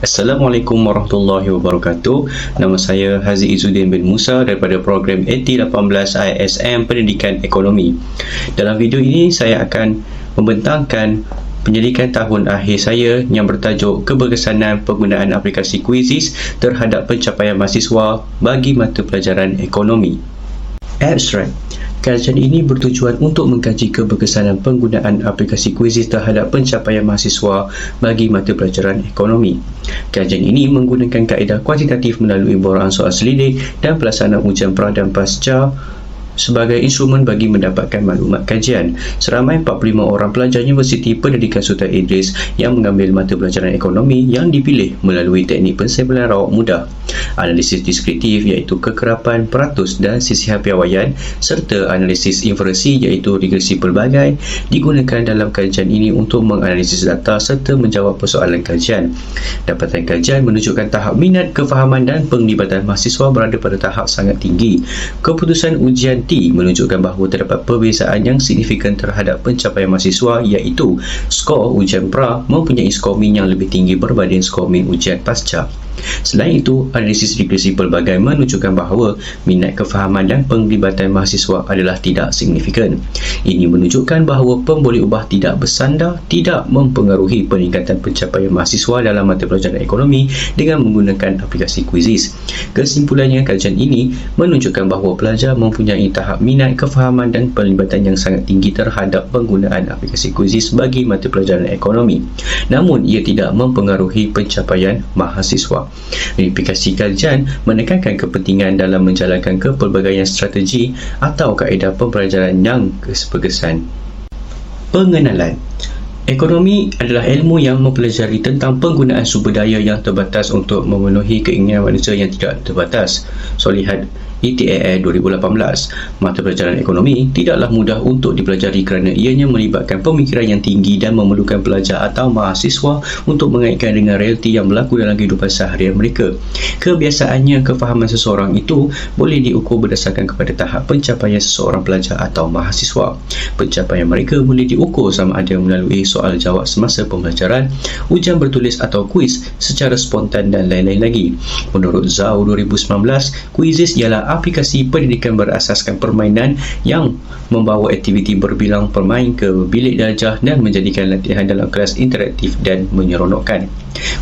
Assalamualaikum warahmatullahi wabarakatuh. Nama saya Haziq Izzuddin bin Musa daripada program AT18 ISM Pendidikan Ekonomi. Dalam video ini saya akan membentangkan penyelidikan tahun akhir saya yang bertajuk Keberkesanan Penggunaan Aplikasi Quizizz terhadap Pencapaian Mahasiswa bagi Mata Pelajaran Ekonomi. Abstract. Kajian ini bertujuan untuk mengkaji keberkesanan penggunaan aplikasi Quizizz terhadap pencapaian mahasiswa bagi mata pelajaran ekonomi. Kajian ini menggunakan kaedah kuantitatif melalui boraan soal selidik dan pelaksanaan ujian pra dan pasca sebagai instrumen bagi mendapatkan maklumat kajian. Seramai 45 orang pelajar Universiti Pendidikan Sultan Idris yang mengambil mata pelajaran ekonomi yang dipilih melalui teknik pensampaian rawat mudah, analisis deskriptif iaitu kekerapan peratus dan sisihan piawaian, serta analisis inferensi iaitu regresi pelbagai digunakan dalam kajian ini untuk menganalisis data serta menjawab persoalan kajian. Dapatan kajian menunjukkan tahap minat, kefahaman dan penglibatan mahasiswa berada pada tahap sangat tinggi. Keputusan ujian T menunjukkan bahawa terdapat perbezaan yang signifikan terhadap pencapaian mahasiswa, iaitu skor ujian pra mempunyai skor min yang lebih tinggi berbanding skor min ujian pasca. Selain itu, analisis regresi pelbagai menunjukkan bahawa minat, kefahaman dan penglibatan mahasiswa adalah tidak signifikan. Ini menunjukkan bahawa pemboleh ubah tidak bersandar tidak mempengaruhi peningkatan pencapaian mahasiswa dalam mata pelajaran ekonomi dengan menggunakan aplikasi Quizizz. Kesimpulannya, kajian ini menunjukkan bahawa pelajar mempunyai tahap minat, kefahaman dan penglibatan yang sangat tinggi terhadap penggunaan aplikasi Quizizz bagi mata pelajaran ekonomi. Namun, ia tidak mempengaruhi pencapaian mahasiswa. Verifikasi kajian menekankan kepentingan dalam menjalankan kepelbagaian strategi atau kaedah pembelajaran yang berkesan. Pengenalan. Ekonomi adalah ilmu yang mempelajari tentang penggunaan sumber daya yang terbatas untuk memenuhi keinginan manusia yang tidak terbatas. So, lihat ETAA 2018. Mata pelajaran ekonomi tidaklah mudah untuk dipelajari kerana ianya melibatkan pemikiran yang tinggi dan memerlukan pelajar atau mahasiswa untuk mengaitkan dengan realiti yang berlaku dalam kehidupan seharian mereka. Kebiasaannya, kefahaman seseorang itu boleh diukur berdasarkan kepada tahap pencapaian seseorang pelajar atau mahasiswa. Pencapaian mereka boleh diukur sama ada melalui soal jawab semasa pembelajaran, ujian bertulis atau kuis secara spontan dan lain-lain lagi. Menurut Zhao 2019, Quizizz ialah aplikasi pendidikan berasaskan permainan yang membawa aktiviti berbilang permain ke bilik darjah dan menjadikan latihan dalam kelas interaktif dan menyeronokkan.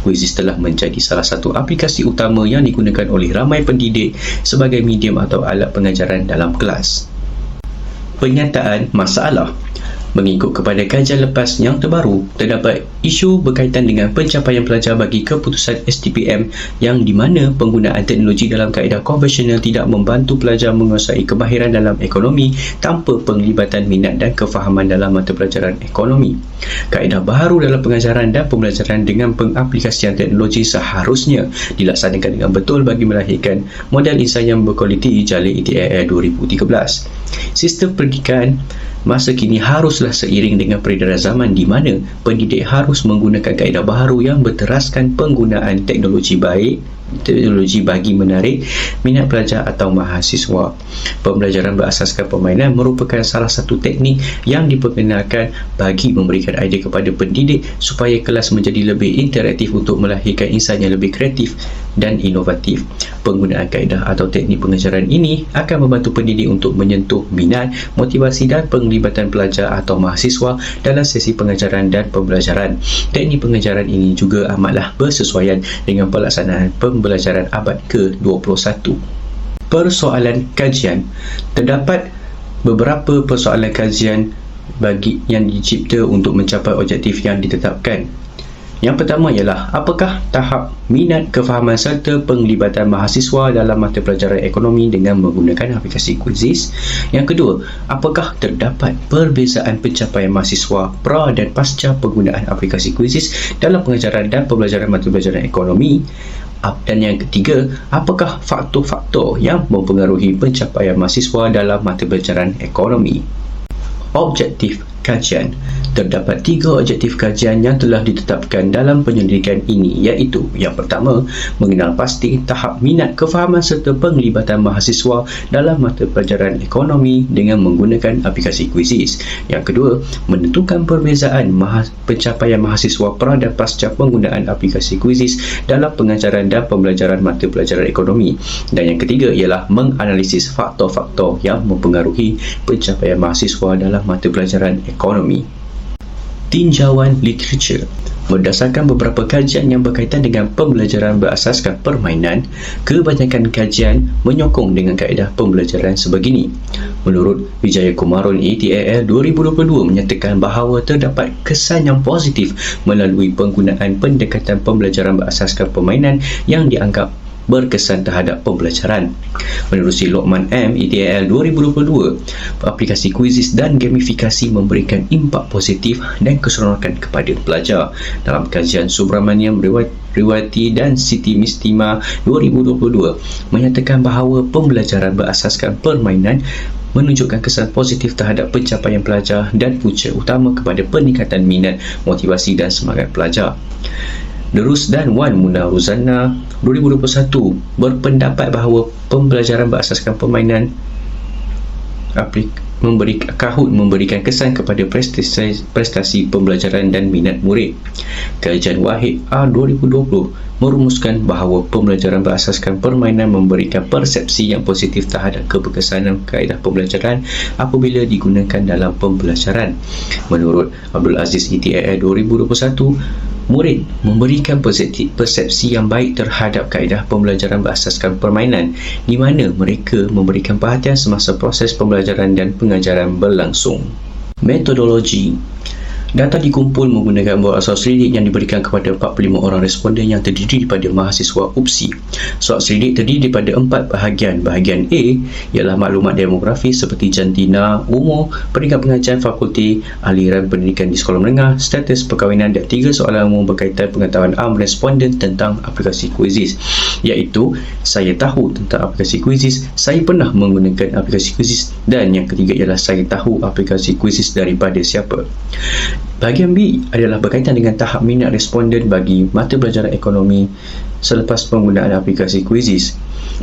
Quizizz telah menjadi salah satu aplikasi utama yang digunakan oleh ramai pendidik sebagai medium atau alat pengajaran dalam kelas. Penyataan masalah. Mengikut kepada kajian lepas yang terbaru, terdapat isu berkaitan dengan pencapaian pelajar bagi keputusan STPM yang di mana penggunaan teknologi dalam kaedah konvensional tidak membantu pelajar menguasai kemahiran dalam ekonomi tanpa penglibatan minat dan kefahaman dalam mata pelajaran ekonomi. Kaedah baharu dalam pengajaran dan pembelajaran dengan pengaplikasian teknologi seharusnya dilaksanakan dengan betul bagi melahirkan model insan yang berkualiti jalur ETAA 2013. Sistem pendidikan masa kini haruslah seiring dengan peredaran zaman di mana pendidik harus menggunakan kaedah baharu yang berteraskan penggunaan teknologi bagi menarik minat pelajar atau mahasiswa. Pembelajaran berasaskan permainan merupakan salah satu teknik yang diperkenalkan bagi memberikan idea kepada pendidik supaya kelas menjadi lebih interaktif untuk melahirkan insan yang lebih kreatif dan inovatif. Penggunaan kaedah atau teknik pengajaran ini akan membantu pendidik untuk menyentuh minat, motivasi dan penglibatan pelajar atau mahasiswa dalam sesi pengajaran dan pembelajaran. Teknik pengajaran ini juga amatlah bersesuaian dengan pelaksanaan pembelajaran abad ke-21. Persoalan kajian. Terdapat beberapa persoalan kajian yang dicipta untuk mencapai objektif yang ditetapkan. Yang pertama ialah apakah tahap minat, kefahaman serta penglibatan mahasiswa dalam mata pelajaran ekonomi dengan menggunakan aplikasi Quizizz. Yang kedua, apakah terdapat perbezaan pencapaian mahasiswa pra dan pasca penggunaan aplikasi Quizizz dalam pengajaran dan pembelajaran mata pelajaran ekonomi. Dan yang ketiga, apakah faktor-faktor yang mempengaruhi pencapaian mahasiswa dalam mata pelajaran ekonomi. Objektif kajian. Terdapat 3 objektif kajian yang telah ditetapkan dalam penyelidikan ini, iaitu yang pertama, mengenal pasti tahap minat, kefahaman serta penglibatan mahasiswa dalam mata pelajaran ekonomi dengan menggunakan aplikasi kuisis. Yang kedua, menentukan perbezaan pencapaian mahasiswa pra dan pasca penggunaan aplikasi kuisis dalam pengajaran dan pembelajaran mata pelajaran ekonomi. Dan yang ketiga ialah menganalisis faktor-faktor yang mempengaruhi pencapaian mahasiswa dalam mata pelajaran ekonomi. Tinjauan literatur. Berdasarkan beberapa kajian yang berkaitan dengan pembelajaran berasaskan permainan, kebanyakan kajian menyokong dengan kaedah pembelajaran sebegini. Menurut Wijayakumaran ATAL 2022 menyatakan bahawa terdapat kesan yang positif melalui penggunaan pendekatan pembelajaran berasaskan permainan yang dianggap berkesan terhadap pembelajaran. Menerusi Lokman M, ATAL 2022, aplikasi kuisis dan gamifikasi memberikan impak positif dan keseronokan kepada pelajar. Dalam kajian Subramaniam Riwati dan Siti Mistima 2022 menyatakan bahawa pembelajaran berasaskan permainan menunjukkan kesan positif terhadap pencapaian pelajar dan punca utama kepada peningkatan minat, motivasi dan semangat pelajar. Derus dan Wan Muna Ruzana 2021 berpendapat bahawa pembelajaran berasaskan permainan memberikan kesan kepada prestasi pembelajaran dan minat murid. Kajian Wahid A 2020 merumuskan bahawa pembelajaran berasaskan permainan memberikan persepsi yang positif terhadap keberkesanan kaedah pembelajaran apabila digunakan dalam pembelajaran. Menurut Abdul Aziz ETAL 2021, murid memberikan persepsi yang baik terhadap kaedah pembelajaran berasaskan permainan, di mana mereka memberikan perhatian semasa proses pembelajaran dan pengajaran berlangsung. Metodologi. Data dikumpul menggunakan buah asal selidik yang diberikan kepada 45 orang responden yang terdiri daripada mahasiswa UPSI. Soal selidik terdiri daripada 4 bahagian. Bahagian A ialah maklumat demografi seperti jantina, umur, peringkat pengajian fakulti, aliran pendidikan di sekolah menengah, status perkahwinan, dan 3 soalan umum berkaitan pengetahuan am responden tentang aplikasi kuisis, iaitu saya tahu tentang aplikasi kuisis, saya pernah menggunakan aplikasi kuisis, dan yang ketiga ialah saya tahu aplikasi kuisis daripada siapa. Bahagian B adalah berkaitan dengan tahap minat responden bagi mata pelajaran ekonomi selepas penggunaan aplikasi kuisis.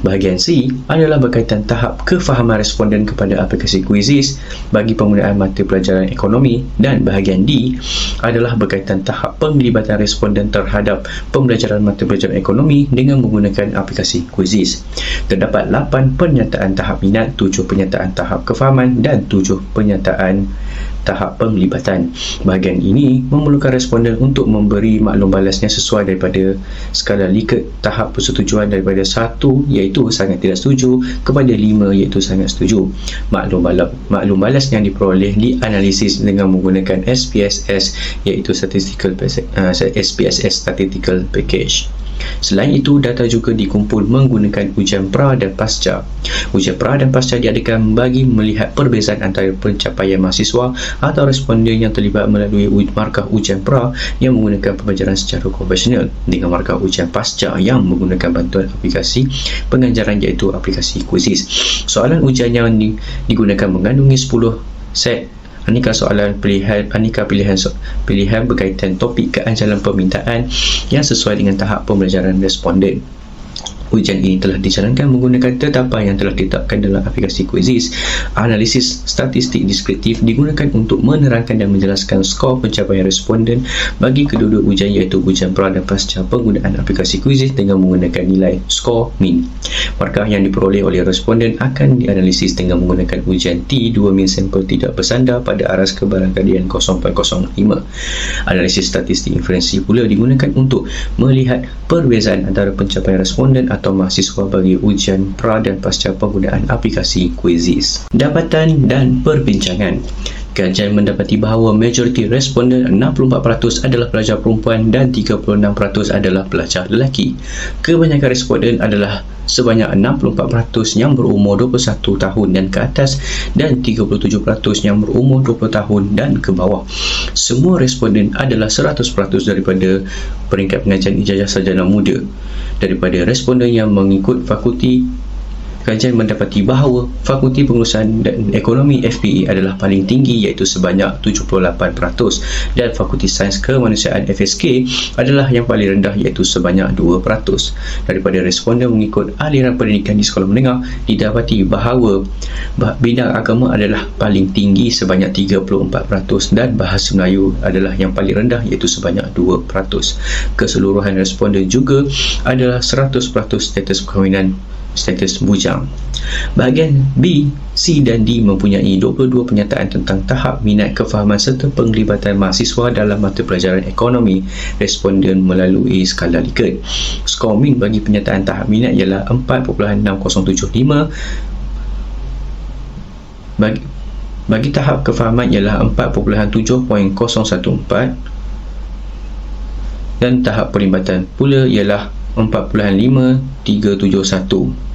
Bahagian C adalah berkaitan tahap kefahaman responden kepada aplikasi kuisis bagi penggunaan mata pelajaran ekonomi, dan bahagian D adalah berkaitan tahap penglibatan responden terhadap pembelajaran mata pelajaran ekonomi dengan menggunakan aplikasi kuisis. Terdapat 8 pernyataan tahap minat, 7 pernyataan tahap kefahaman dan 7 pernyataan tahap penglibatan. Bahagian ini memerlukan responden untuk memberi maklum balasnya sesuai daripada skala Likert tahap persetujuan daripada 1 iaitu sangat tidak setuju kepada 5 iaitu sangat setuju. Maklum balas yang diperoleh dianalisis dengan menggunakan SPSS iaitu SPSS Statistical Package. Selain itu, data juga dikumpul menggunakan ujian pra dan pasca. Ujian pra dan pasca diadakan bagi melihat perbezaan antara pencapaian mahasiswa atau responden yang terlibat melalui markah ujian pra yang menggunakan pembelajaran secara konvensional dengan markah ujian pasca yang menggunakan bantuan aplikasi pengajaran iaitu aplikasi kuisis. Soalan ujian yang digunakan mengandungi 10 set aneka soalan pilihan berkaitan topik keancaman permintaan yang sesuai dengan tahap pembelajaran responden. Ujian ini telah dijalankan menggunakan tetapan yang telah ditetapkan dalam aplikasi kuisis. Analisis statistik deskriptif digunakan untuk menerangkan dan menjelaskan skor pencapaian responden bagi kedua-dua ujian iaitu ujian pra dan pasca penggunaan aplikasi kuisis dengan menggunakan nilai skor min. Markah yang diperoleh oleh responden akan dianalisis dengan menggunakan ujian T2 min sampel tidak bersandar pada aras kebarangkalian 0.05. Analisis statistik inferensi pula digunakan untuk melihat perbezaan antara pencapaian responden atau mahasiswa bagi ujian pra dan pasca penggunaan aplikasi kuisis. Dapatan dan perbincangan. Kajian mendapati bahawa majoriti responden 64% adalah pelajar perempuan dan 36% adalah pelajar lelaki. Kebanyakan responden adalah sebanyak 64% yang berumur 21 tahun dan ke atas dan 37% yang berumur 20 tahun dan ke bawah. Semua responden adalah 100% daripada peringkat pengajian ijazah sarjana muda. Daripada responden yang mengikut fakulti kajian mendapati bahawa Fakulti Pengurusan dan Ekonomi FPE adalah paling tinggi iaitu sebanyak 78% dan Fakulti Sains Kemanusiaan FSK adalah yang paling rendah iaitu sebanyak 2%. Daripada responden mengikut aliran pendidikan di sekolah menengah, didapati bahawa bidang agama adalah paling tinggi sebanyak 34% dan bahasa Melayu adalah yang paling rendah iaitu sebanyak 2%. Keseluruhan responden juga adalah 100% status perkahwinan status bujang. Bahagian B, C dan D mempunyai 22 pernyataan tentang tahap minat, kefahaman serta penglibatan mahasiswa dalam mata pelajaran ekonomi. Responden melalui skala Likert. Skor min bagi pernyataan tahap minat ialah 4.6075. Bagi tahap kefahaman ialah 4.7.014 dan tahap perlibatan pula ialah 4.5371.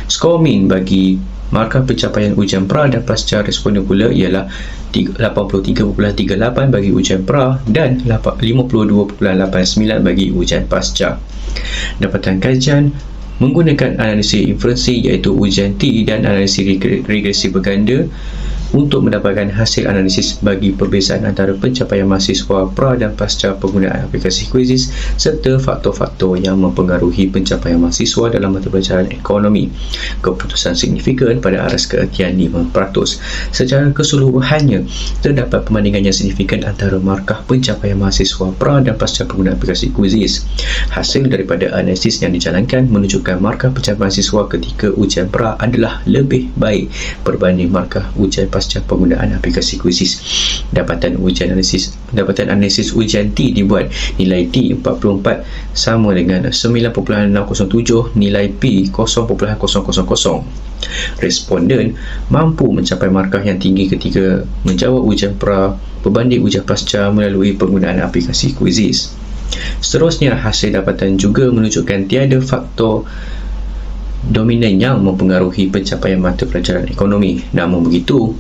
Skor min bagi markah pencapaian ujian pra dan pasca responden pula ialah 83.38 bagi ujian pra dan 52.89 bagi ujian pasca. Dapatan kajian menggunakan analisis inferensi iaitu ujian T dan analisis regresi berganda untuk mendapatkan hasil analisis bagi perbezaan antara pencapaian mahasiswa pra dan pasca penggunaan aplikasi Quizizz serta faktor-faktor yang mempengaruhi pencapaian mahasiswa dalam mata pelajaran ekonomi. Keputusan signifikan pada aras keertian 5%. Secara keseluruhannya, terdapat perbandingan yang signifikan antara markah pencapaian mahasiswa pra dan pasca penggunaan aplikasi Quizizz. Hasil daripada analisis yang dijalankan menunjukkan markah pencapaian mahasiswa ketika ujian pra adalah lebih baik berbanding markah ujian pasca penggunaan aplikasi Quizizz. Dapatan analisis ujian T dibuat. Nilai T 44 sama dengan 9.607, nilai P 0.000. Responden mampu mencapai markah yang tinggi ketika menjawab ujian pra berbanding ujian pasca melalui penggunaan aplikasi Quizizz. Seterusnya, hasil dapatan juga menunjukkan tiada faktor dominan yang mempengaruhi pencapaian mata pelajaran ekonomi. Namun begitu,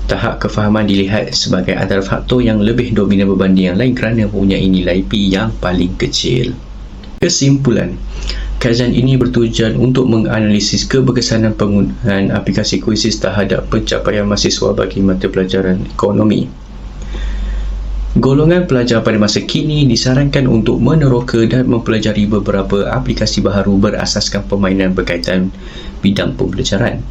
tahap kefahaman dilihat sebagai antara faktor yang lebih dominan berbanding yang lain kerana mempunyai nilai P yang paling kecil. Kesimpulan, kajian ini bertujuan untuk menganalisis keberkesanan penggunaan aplikasi Quizizz terhadap pencapaian mahasiswa bagi mata pelajaran ekonomi. Golongan pelajar pada masa kini disarankan untuk meneroka dan mempelajari beberapa aplikasi baharu berasaskan permainan berkaitan bidang pembelajaran.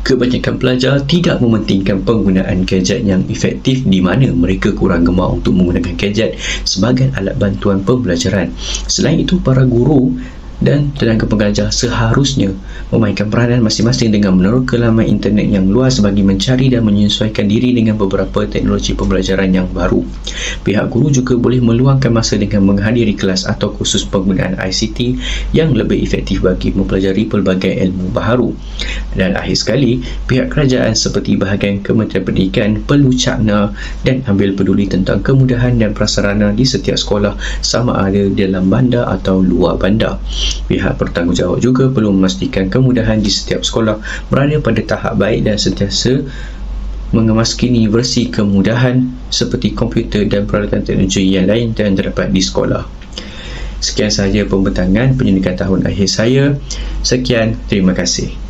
Kebanyakan pelajar tidak mementingkan penggunaan gadget yang efektif di mana mereka kurang gemar untuk menggunakan gadget sebagai alat bantuan pembelajaran. Selain itu, para guru dan tenaga pengajar seharusnya memainkan peranan masing-masing dengan meneroka laman internet yang luas bagi mencari dan menyesuaikan diri dengan beberapa teknologi pembelajaran yang baru. Pihak guru juga boleh meluangkan masa dengan menghadiri kelas atau kursus penggunaan ICT yang lebih efektif bagi mempelajari pelbagai ilmu baharu. Dan akhir sekali, pihak kerajaan seperti bahagian Kementerian Pendidikan perlu cakna dan ambil peduli tentang kemudahan dan prasarana di setiap sekolah sama ada dalam bandar atau luar bandar. Pihak bertanggungjawab juga perlu memastikan kemudahan di setiap sekolah berada pada tahap baik dan sentiasa mengemaskini versi kemudahan seperti komputer dan peralatan teknologi yang lain yang terdapat di sekolah. Sekian sahaja pembentangan pendidikan tahun akhir saya. Sekian, terima kasih.